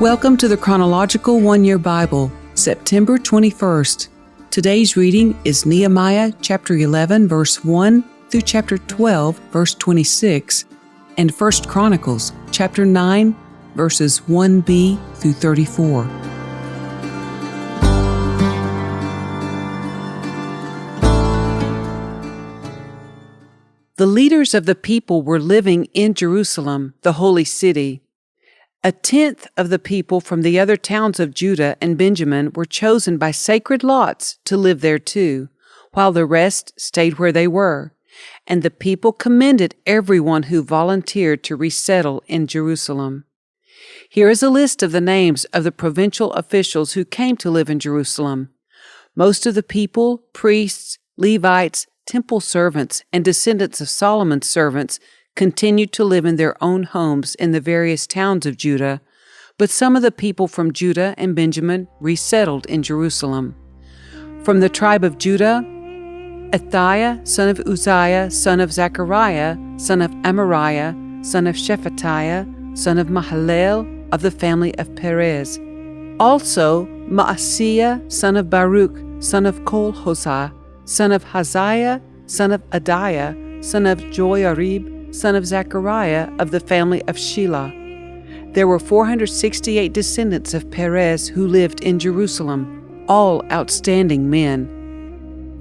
Welcome to the Chronological One-Year Bible, September 21st. Today's reading is Nehemiah chapter 11, verse 1 through chapter 12, verse 26, and 1 Chronicles chapter 9, verses 1b through 34. The leaders of the people were living in Jerusalem, the holy city. 1/10 of the people from the other towns of Judah and Benjamin were chosen by sacred lots to live there too, while the rest stayed where they were. And the people commended everyone who volunteered to resettle in Jerusalem. Here is a list of the names of the provincial officials who came to live in Jerusalem. Most of the people, priests, Levites, temple servants, and descendants of Solomon's servants continued to live in their own homes in the various towns of Judah, but some of the people from Judah and Benjamin resettled in Jerusalem. From the tribe of Judah, Athaiah, son of Uzziah, son of Zechariah, son of Amariah, son of Shephatiah, son of Mahalalel, of the family of Perez. Also Maaseiah, son of Baruch, son of Kolhosah, son of Haziah, son of Adiah, son of Joiarib, son of Zechariah, of the family of Shelah. There were 468 descendants of Perez who lived in Jerusalem, all outstanding men.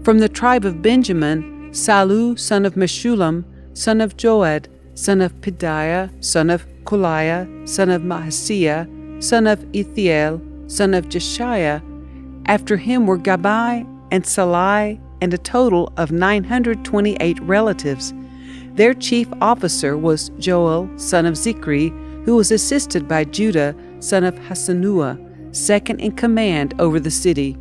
From the tribe of Benjamin, Salu, son of Meshullam, son of Joed, son of Pedaiah, son of Koliah, son of Maaseiah, son of Ethiel, son of Jeshiah. After him were Gabai and Salai, and a total of 928 relatives. Their chief officer was Joel, son of Zichri, who was assisted by Judah, son of Hasanua, second in command over the city.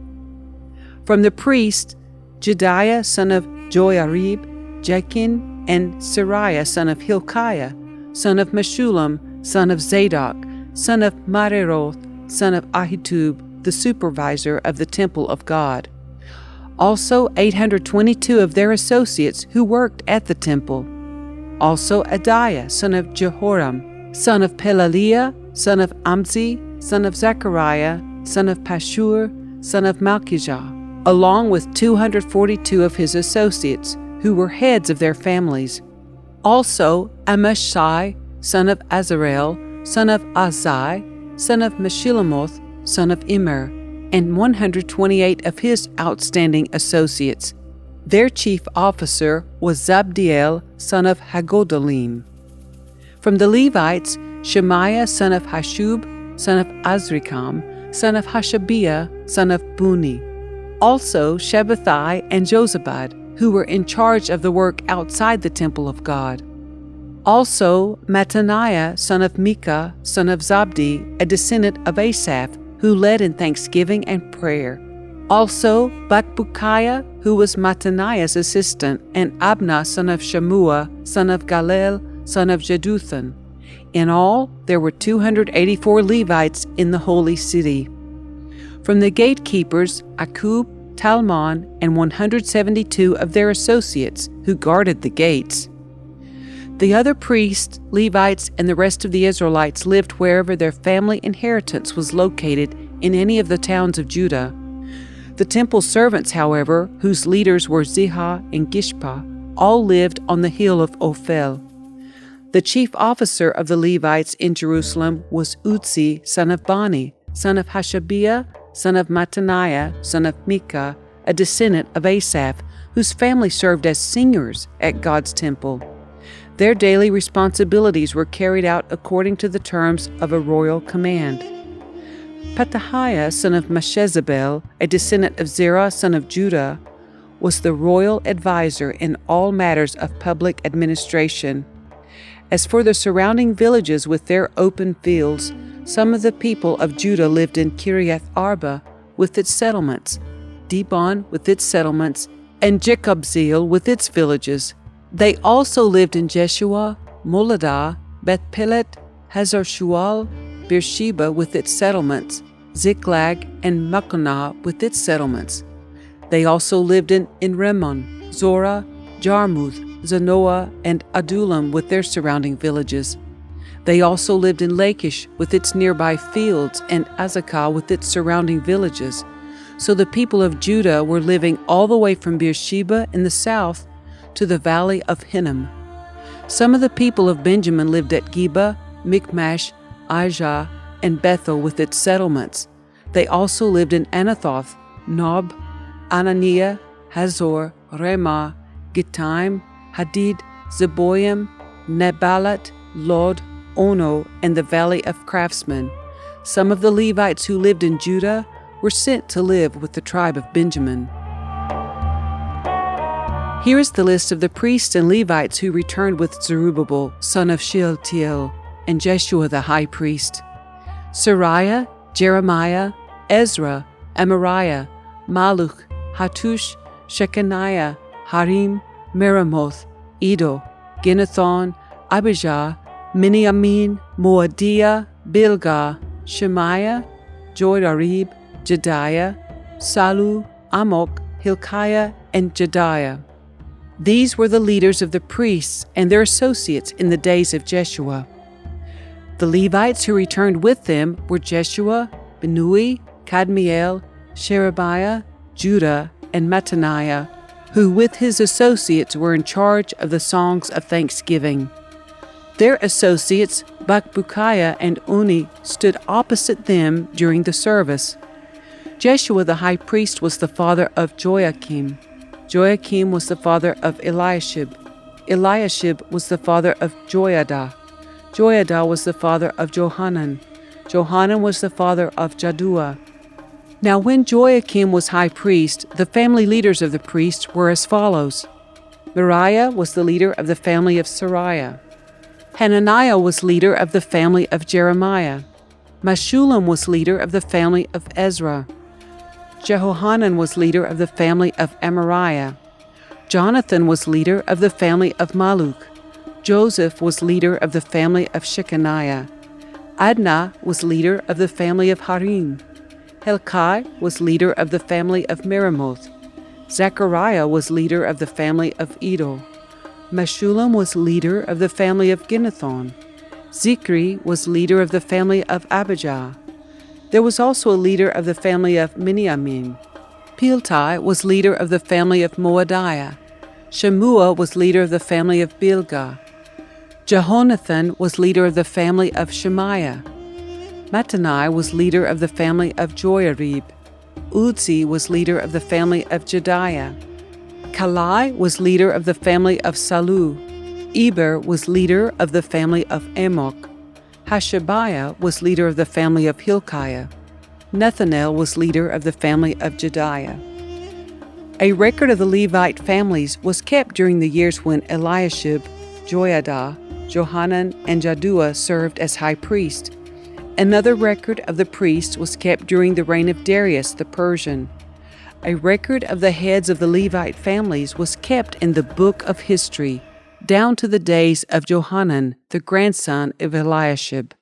From the priests, Jedaiah, son of Joiarib, Jachin, and Sariah, son of Hilkiah, son of Meshullam, son of Zadok, son of Mareroth, son of Ahitub, the supervisor of the temple of God. Also 822 of their associates who worked at the temple. Also Adiah, son of Jehoram, son of Pelaliah, son of Amzi, son of Zechariah, son of Pashur, son of Malchijah, along with 242 of his associates, who were heads of their families. Also Amashai, son of Azarel, son of Azai, son of Meshillamoth, son of Immer, and 128 of his outstanding associates. Their chief officer was Zabdiel, son of Hagodalim. From the Levites, Shemaiah, son of Hashub, son of Azrikam, son of Hashabiah, son of Buni. Also Shabbathai and Jozabad, who were in charge of the work outside the temple of God. Also Mattaniah, son of Micah, son of Zabdi, a descendant of Asaph, who led in thanksgiving and prayer. Also Bakbukiah, who was Mattaniah's assistant, and Abna, son of Shammua, son of Galel, son of Jeduthun. In all, there were 284 Levites in the holy city. From the gatekeepers, Akub, Talmon, and 172 of their associates who guarded the gates. The other priests, Levites, and the rest of the Israelites lived wherever their family inheritance was located in any of the towns of Judah. The temple servants, however, whose leaders were Ziha and Gishpa, all lived on the hill of Ophel. The chief officer of the Levites in Jerusalem was Uzzi, son of Bani, son of Hashabiah, son of Mattaniah, son of Micah, a descendant of Asaph, whose family served as singers at God's temple. Their daily responsibilities were carried out according to the terms of a royal command. Petahiah, son of Meshezabel, a descendant of Zerah, son of Judah, was the royal advisor in all matters of public administration. As for the surrounding villages with their open fields, some of the people of Judah lived in Kiriath Arba with its settlements, Dibon with its settlements, and Jekabzeel with its villages. They also lived in Jeshua, Moladah, Beth-Pelet, Hazar-Shual, Beersheba with its settlements, Ziklag, and Makonah with its settlements. They also lived in Rimmon, Zorah, Jarmuth, Zanoah, and Adullam with their surrounding villages. They also lived in Lachish with its nearby fields and Azekah with its surrounding villages. So the people of Judah were living all the way from Beersheba in the south to the valley of Hinnom. Some of the people of Benjamin lived at Geba, Michmash, Aijah, and Bethel with its settlements. They also lived in Anathoth, Nob, Ananiah, Hazor, Ramah, Gittaim, Hadid, Zeboim, Nebalat, Lod, Ono, and the valley of craftsmen. Some of the Levites who lived in Judah were sent to live with the tribe of Benjamin. Here is the list of the priests and Levites who returned with Zerubbabel, son of Shealtiel, and Jeshua the high priest: Sariah, Jeremiah, Ezra, Amariah, Maluch, Hattush, Shechaniah, Harim, Meremoth, Iddo, Ginnethon, Abijah, Miniamin, Moadiah, Bilgah, Shemaiah, Joiarib, Jediah, Salu, Amok, Hilkiah, and Jediah. These were the leaders of the priests and their associates in the days of Jeshua. The Levites who returned with them were Jeshua, Binnui, Kadmiel, Sherebiah, Judah, and Mattaniah, who with his associates were in charge of the songs of thanksgiving. Their associates, Bakbukiah and Uni, stood opposite them during the service. Jeshua the high priest was the father of Joachim. Joachim was the father of Eliashib. Eliashib was the father of Joiada. Joiada was the father of Johanan. Johanan was the father of Jaddua. Now when Joachim was high priest, the family leaders of the priests were as follows. Meriah was the leader of the family of Sariah. Hananiah was leader of the family of Jeremiah. Meshullam was leader of the family of Ezra. Jehohanan was leader of the family of Amariah. Jonathan was leader of the family of Maluk. Joseph was leader of the family of Shechaniah. Adnah was leader of the family of Harim. Helkai was leader of the family of Meremoth. Zechariah was leader of the family of Iddo. Meshullam was leader of the family of Ginnethon. Zichri was leader of the family of Abijah. There was also a leader of the family of Miniamin. Piltai was leader of the family of Moadiah. Shemua was leader of the family of Bilgah. Jehonathan was leader of the family of Shemaiah. Mattaniah was leader of the family of Joiarib. Uzzi was leader of the family of Jediah. Kalai was leader of the family of Salu. Eber was leader of the family of Amok. Hashabiah was leader of the family of Hilkiah. Nethanel was leader of the family of Jediah. A record of the Levite families was kept during the years when Eliashib, Joiada, Johanan, and Jaddua served as high priest. Another record of the priests was kept during the reign of Darius the Persian. A record of the heads of the Levite families was kept in the book of history, down to the days of Johanan, the grandson of Eliashib.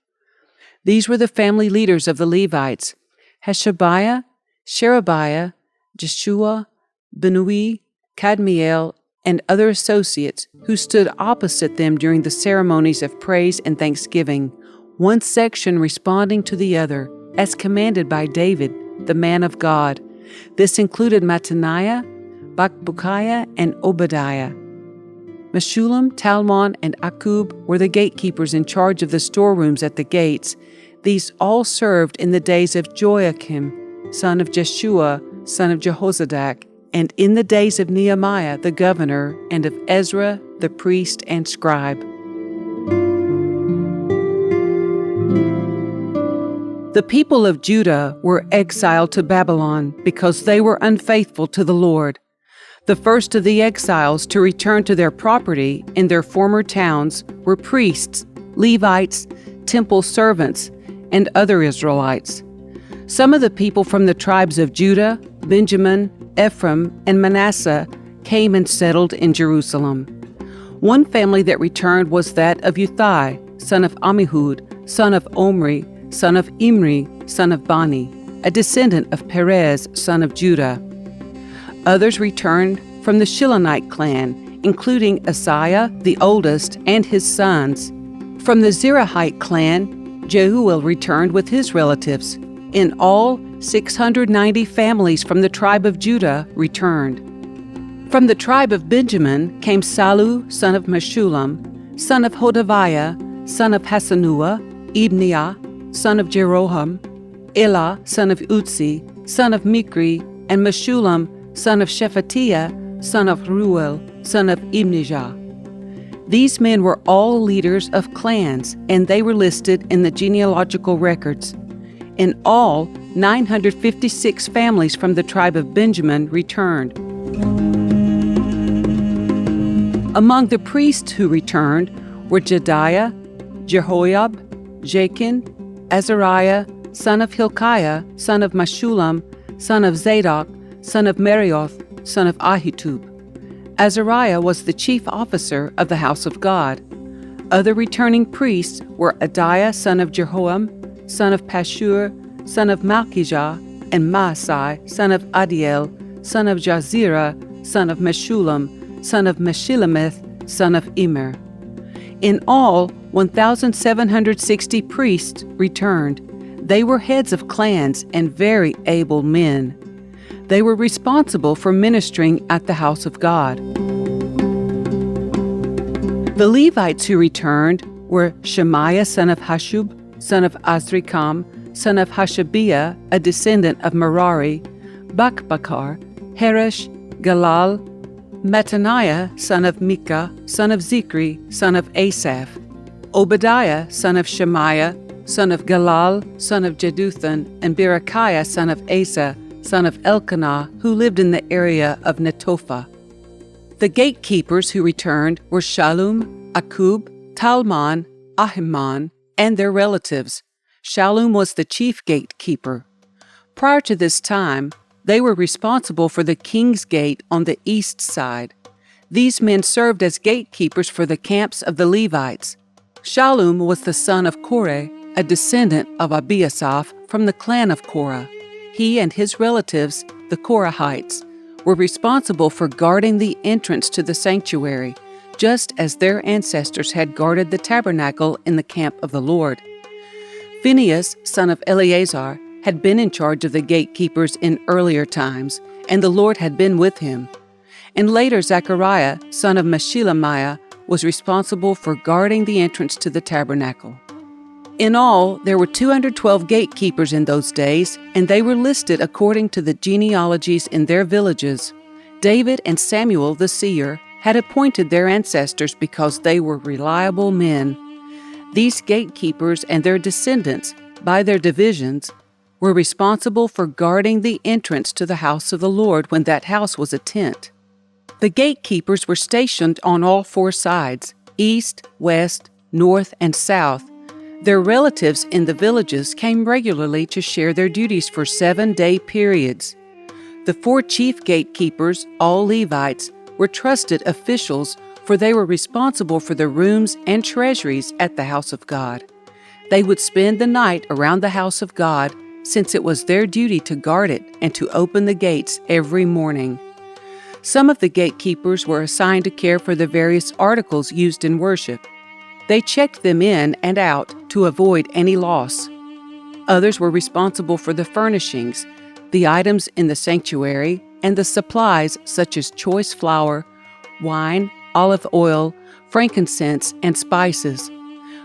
These were the family leaders of the Levites: Hashabiah, Sherebiah, Jeshua, Binnui, Kadmiel, and other associates who stood opposite them during the ceremonies of praise and thanksgiving, one section responding to the other, as commanded by David, the man of God. This included Mattaniah, Bakbukiah, and Obadiah. Meshullam, Talmon, and Akub were the gatekeepers in charge of the storerooms at the gates. These all served in the days of Joachim, son of Jeshua, son of Jehozadak, and in the days of Nehemiah the governor, and of Ezra the priest and scribe. The people of Judah were exiled to Babylon because they were unfaithful to the Lord. The first of the exiles to return to their property in their former towns were priests, Levites, temple servants, and other Israelites. Some of the people from the tribes of Judah, Benjamin, Ephraim, and Manasseh came and settled in Jerusalem. One family that returned was that of Uthai, son of Ammihud, son of Omri, son of Imri, son of Bani, a descendant of Perez, son of Judah. Others returned from the Shilonite clan, including Asaiah, the oldest, and his sons, From the Zerahite clan, Jeuel returned with his relatives. In all, 690 families from the tribe of Judah returned. From the tribe of Benjamin came Sallu, son of Meshullam, son of Hodaviah, son of Hasanua, Ibniah, son of Jeroham, Elah, son of Utzi, son of Mikri, and Meshullam, son of Shephatiah, son of Ruel, son of Ibnijah. These men were all leaders of clans, and they were listed in the genealogical records. In all, 956 families from the tribe of Benjamin returned. Among the priests who returned were Jediah, Jehoiab, Jachin, Azariah, son of Hilkiah, son of Meshullam, son of Zadok, son of Merioth, son of Ahitub. Azariah was the chief officer of the house of God. Other returning priests were Adiah, son of Jehoam, son of Pashur, son of Malchijah, and Maasai, son of Adiel, son of Jazirah, son of Meshullam, son of Meshilemeth, son of Immer. In all, 1,760 priests returned. They were heads of clans and very able men. They were responsible for ministering at the house of God. The Levites who returned were Shemaiah, son of Hashub, son of Azrikam, son of Hashabiah, a descendant of Merari, Bakbakar, Heresh, Galal, Mattaniah, son of Micah, son of Zikri, son of Asaph, Obadiah, son of Shemaiah, son of Galal, son of Jeduthun, and Berechiah, son of Asa, son of Elkanah, who lived in the area of Netophah. The gatekeepers who returned were Shallum, Akub, Talmon, Ahiman, and their relatives. Shallum was the chief gatekeeper. Prior to this time, they were responsible for the king's gate on the east side. These men served as gatekeepers for the camps of the Levites. Shallum was the son of Korah, a descendant of Abiasaph from the clan of Korah. He and his relatives, the Korahites, were responsible for guarding the entrance to the sanctuary, just as their ancestors had guarded the tabernacle in the camp of the Lord. Phinehas, son of Eleazar, had been in charge of the gatekeepers in earlier times, and the Lord had been with him. And later Zechariah, son of Meshilemiah, was responsible for guarding the entrance to the tabernacle. In all, there were 212 gatekeepers in those days, and they were listed according to the genealogies in their villages. David and Samuel the seer had appointed their ancestors because they were reliable men. These gatekeepers and their descendants, by their divisions, were responsible for guarding the entrance to the house of the Lord when that house was a tent. The gatekeepers were stationed on all four sides, east, west, north, and south. Their relatives in the villages came regularly to share their duties for 7-day periods. The 4 chief gatekeepers, all Levites, were trusted officials, for they were responsible for the rooms and treasuries at the house of God. They would spend the night around the house of God, since it was their duty to guard it and to open the gates every morning. Some of the gatekeepers were assigned to care for the various articles used in worship. They checked them in and out to avoid any loss. Others were responsible for the furnishings, the items in the sanctuary, and the supplies such as choice flour, wine, olive oil, frankincense, and spices.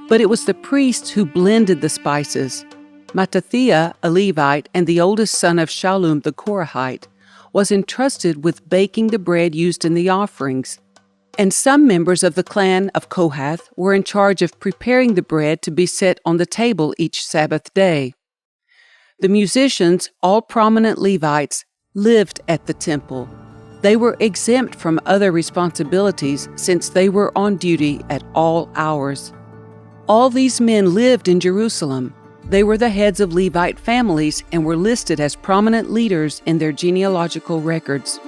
But it was the priests who blended the spices. Mattathiah, a Levite, and the oldest son of Shallum the Korahite, was entrusted with baking the bread used in the offerings. And some members of the clan of Kohath were in charge of preparing the bread to be set on the table each Sabbath day. The musicians, all prominent Levites, lived at the temple. They were exempt from other responsibilities since they were on duty at all hours. All these men lived in Jerusalem. They were the heads of Levite families and were listed as prominent leaders in their genealogical records.